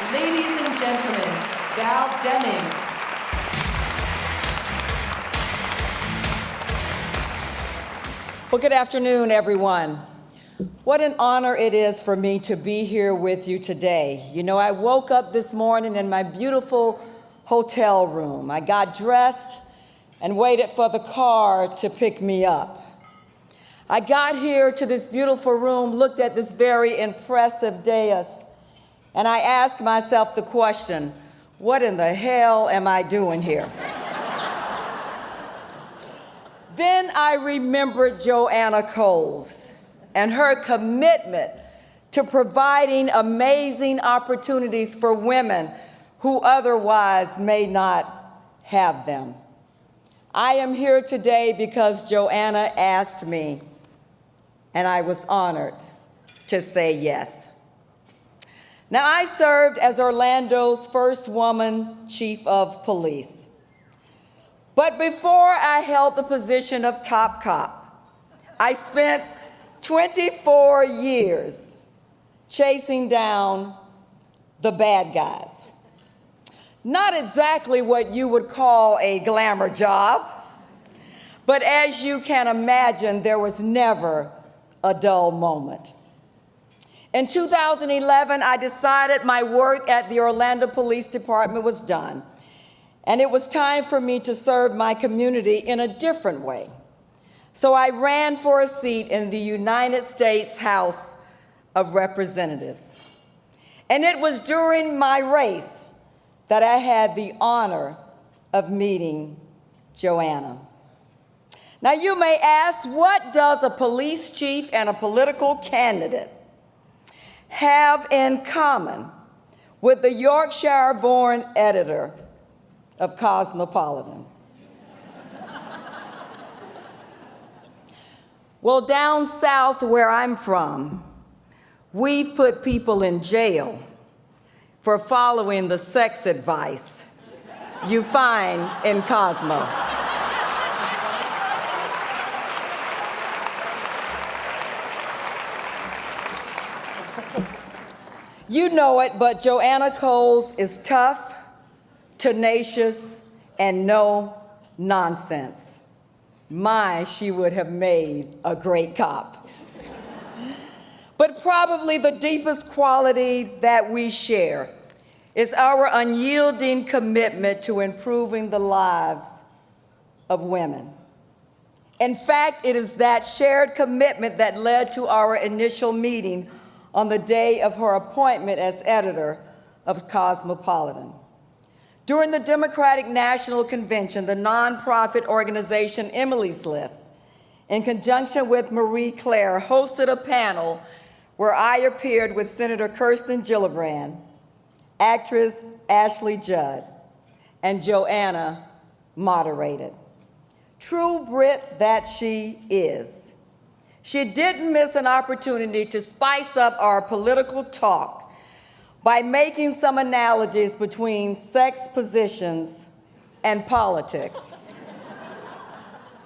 Ladies and gentlemen, Val Demings. Well, good afternoon, everyone. What an honor it is for me to be here with you today. You know, I woke up this morning in my beautiful hotel room. I got dressed and waited for the car to pick me up. I got here to this beautiful room, looked at this very impressive dais, and I asked myself the question, what in the hell am I doing here? Then I remembered Joanna Coles and her commitment to providing amazing opportunities for women who otherwise may not have them. I am here today because Joanna asked me, and I was honored to say yes. Now, I served as Orlando's first woman chief of police. But before I held the position of top cop, I spent 24 years chasing down the bad guys. Not exactly what you would call a glamour job, but as you can imagine, there was never a dull moment. In 2011, I decided my work at the Orlando Police Department was done, and it was time for me to serve my community in a different way. So I ran for a seat in the United States House of Representatives. And it was during my race that I had the honor of meeting Joanna. Now you may ask, what does a police chief and a political candidate have in common with the Yorkshire-born editor of Cosmopolitan? Well, down south where I'm from, we've put people in jail for following the sex advice you find in Cosmo. You know it, but Joanna Coles is tough, tenacious, and no nonsense. My, she would have made a great cop. But probably the deepest quality that we share is our unyielding commitment to improving the lives of women. In fact, it is that shared commitment that led to our initial meeting on the day of her appointment as editor of Cosmopolitan. During the Democratic National Convention, the nonprofit organization Emily's List, in conjunction with Marie Claire, hosted a panel where I appeared with Senator Kirsten Gillibrand, actress Ashley Judd, and Joanna moderated. True Brit that she is, she didn't miss an opportunity to spice up our political talk by making some analogies between sex positions and politics.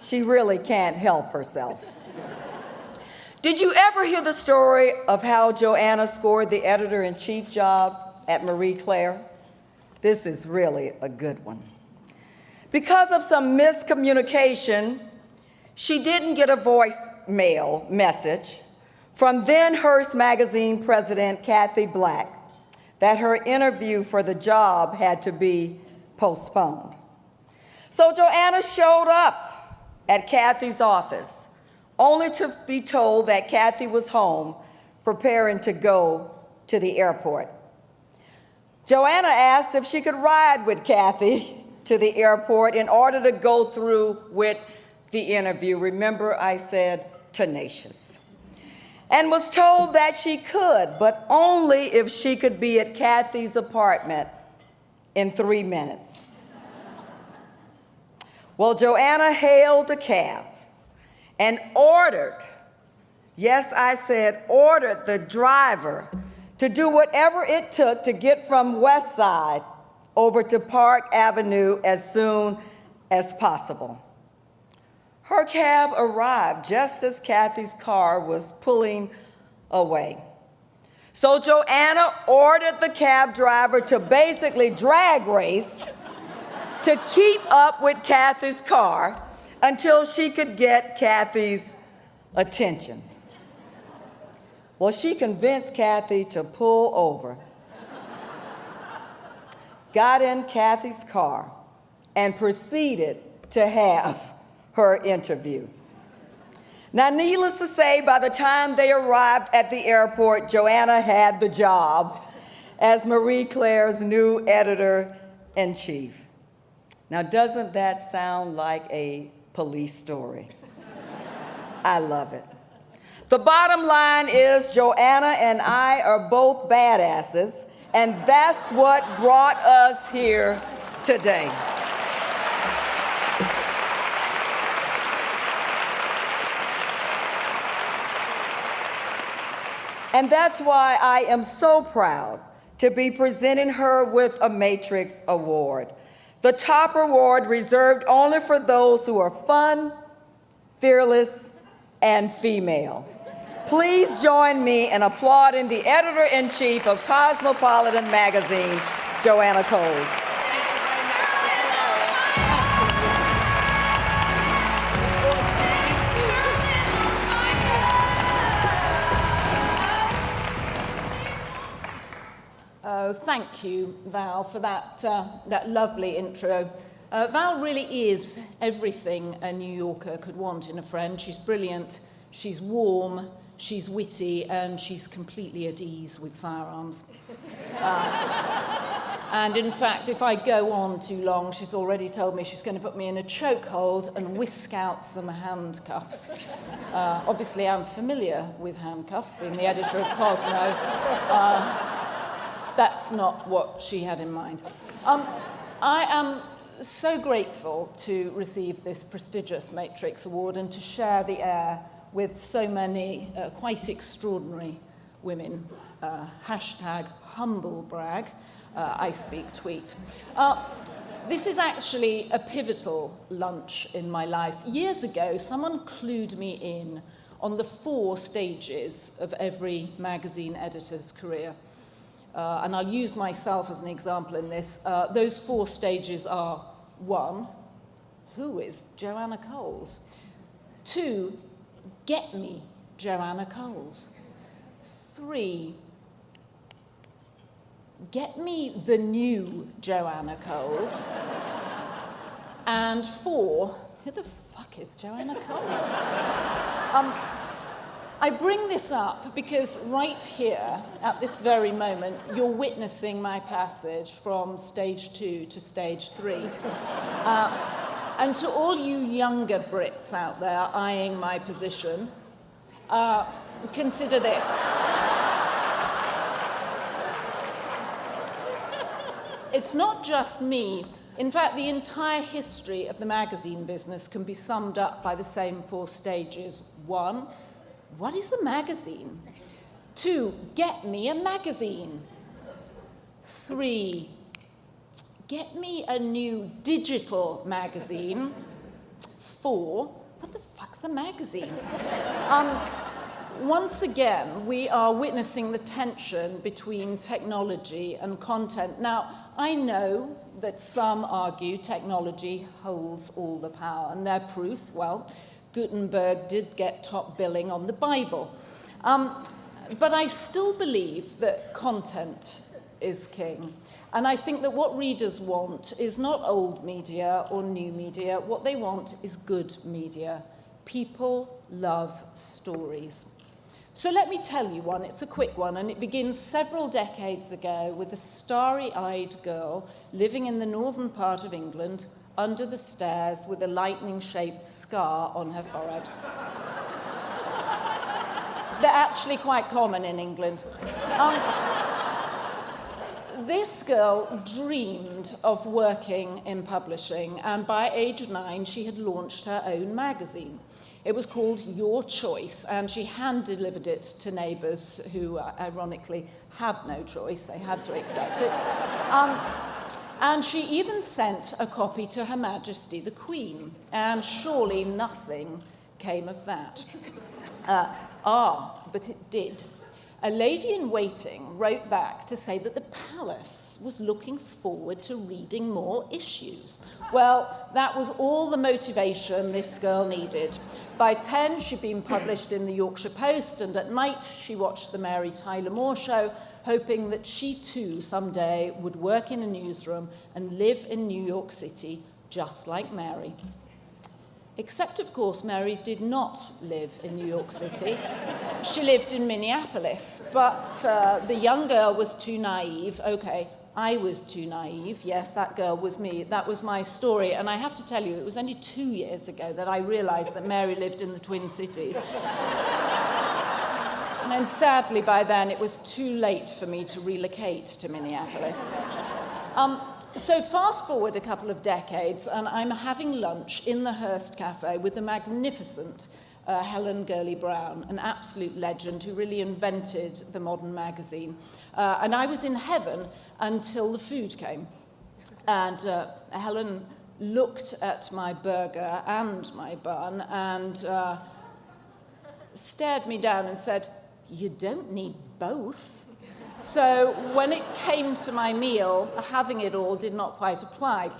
She really can't help herself. Did you ever hear the story of how Joanna scored the editor-in-chief job at Marie Claire? This is really a good one. Because of some miscommunication, she didn't get a voicemail message from then Hearst magazine president Kathy Black that her interview for the job had to be postponed. So Joanna showed up at Kathy's office, only to be told that Kathy was home preparing to go to the airport. Joanna asked if she could ride with Kathy to the airport in order to go through with the interview. Remember, I said tenacious. And was told that she could, but only if she could be at Kathy's apartment in 3 minutes. Well, Joanna hailed a cab and ordered, yes, I said ordered the driver to do whatever it took to get from West Side over to Park Avenue as soon as possible. Her cab arrived just as Kathy's car was pulling away. So Joanna ordered the cab driver to basically drag race to keep up with Kathy's car until she could get Kathy's attention. Well, she convinced Kathy to pull over, got in Kathy's car, and proceeded to have her interview. Now, needless to say, by the time they arrived at the airport, Joanna had the job as Marie Claire's new editor-in-chief. Now, doesn't that sound like a police story? I love it. The bottom line is Joanna and I are both badasses, and that's what brought us here today. And that's why I am so proud to be presenting her with a Matrix Award, the top award reserved only for those who are fun, fearless, and female. Please join me in applauding the editor-in-chief of Cosmopolitan magazine, Joanna Coles. Oh, thank you, Val, for that lovely intro. Val really is everything a New Yorker could want in a friend. She's brilliant, she's warm, she's witty, and she's completely at ease with firearms. And in fact, if I go on too long, she's already told me she's going to put me in a chokehold and whisk out some handcuffs. Obviously, I'm familiar with handcuffs, being the editor of Cosmo. That's not what she had in mind. I am so grateful to receive this prestigious Matrix Award and to share the air with so many quite extraordinary women. Hashtag humble brag, I speak tweet. This is actually a pivotal lunch in my life. Years ago, someone clued me in on the 4 stages of every magazine editor's career. And I'll use myself as an example in this. Those 4 stages are: 1, who is Joanna Coles? 2, get me Joanna Coles. 3, get me the new Joanna Coles. And 4, who the fuck is Joanna Coles? I bring this up because right here, at this very moment, you're witnessing my passage from stage 2 to stage 3. And to all you younger Brits out there eyeing my position, consider this. It's not just me. In fact, the entire history of the magazine business can be summed up by the same 4 stages. 1, what is a magazine? 2, get me a magazine. 3, get me a new digital magazine. 4, what the fuck's a magazine? Once again, we are witnessing the tension between technology and content. Now, I know that some argue technology holds all the power, and their proof, well, Gutenberg did get top billing on the Bible. But I still believe that content is king. And I think that what readers want is not old media or new media. What they want is good media. People love stories. So let me tell you one. It's a quick one, and it begins several decades ago with a starry-eyed girl living in the northern part of England under the stairs with a lightning-shaped scar on her forehead. They're actually quite common in England. This girl dreamed of working in publishing, and by age 9, she had launched her own magazine. It was called Your Choice, and she hand-delivered it to neighbours who, ironically, had no choice. They had to accept it. And she even sent a copy to Her Majesty the Queen, and surely nothing came of that. But it did. a lady-in-waiting wrote back to say that the palace was looking forward to reading more issues. Well, that was all the motivation this girl needed. By 10, she'd been published in the Yorkshire Post, and at night she watched the Mary Tyler Moore Show, hoping that she too someday would work in a newsroom and live in New York City just like Mary. Except, of course, Mary did not live in New York City. She lived in Minneapolis, but the young girl was too naive. Okay, I was too naive. Yes, that girl was me. That was my story. And I have to tell you, it was only 2 years ago that I realized that Mary lived in the Twin Cities. And sadly, by then, it was too late for me to relocate to Minneapolis. So fast forward a couple of decades, and I'm having lunch in the Hearst Cafe with the magnificent Helen Gurley Brown, an absolute legend who really invented the modern magazine. And I was in heaven until the food came. And Helen looked at my burger and my bun and stared me down and said, "You don't need both." So when it came to my meal, having it all did not quite apply.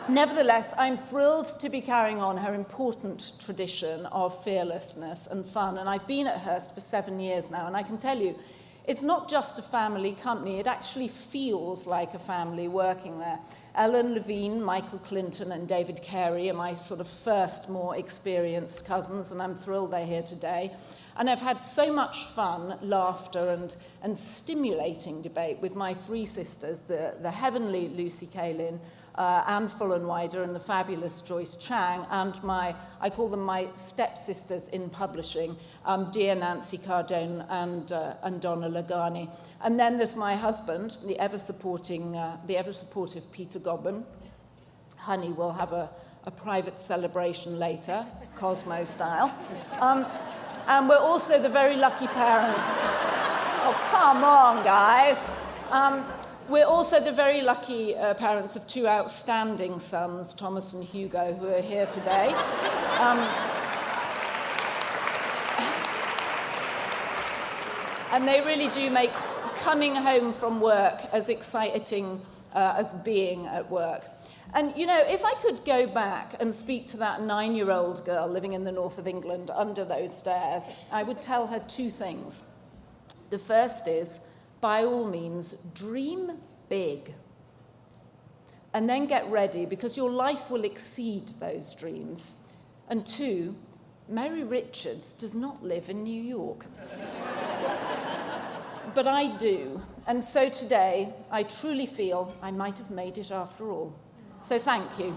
Nevertheless, I'm thrilled to be carrying on her important tradition of fearlessness and fun. And I've been at Hearst for 7 years now, and I can tell you, it's not just a family company, it actually feels like a family working there. Ellen Levine, Michael Clinton, and David Carey are my sort of first, more experienced cousins, and I'm thrilled they're here today. And I've had so much fun, laughter, and stimulating debate with my three sisters, the heavenly Lucy Kaelin, Anne Fullenwider, and the fabulous Joyce Chang, and I call them my stepsisters in publishing, dear Nancy Cardone and Donna Lagani. And then there's my husband, the ever-supportive Peter Godwin. Honey, we'll have a private celebration later, Cosmo style. And we're also the very lucky parents. Oh, come on, guys. We're also the very lucky parents of two outstanding sons, Thomas and Hugo, who are here today. And they really do make coming home from work as exciting as being at work. And, you know, if I could go back and speak to that 9-year-old girl living in the north of England under those stairs, I would tell her two things. The first is, by all means, dream big. And then get ready, because your life will exceed those dreams. And two, Mary Richards does not live in New York. But I do. And so today, I truly feel I might have made it after all. So thank you.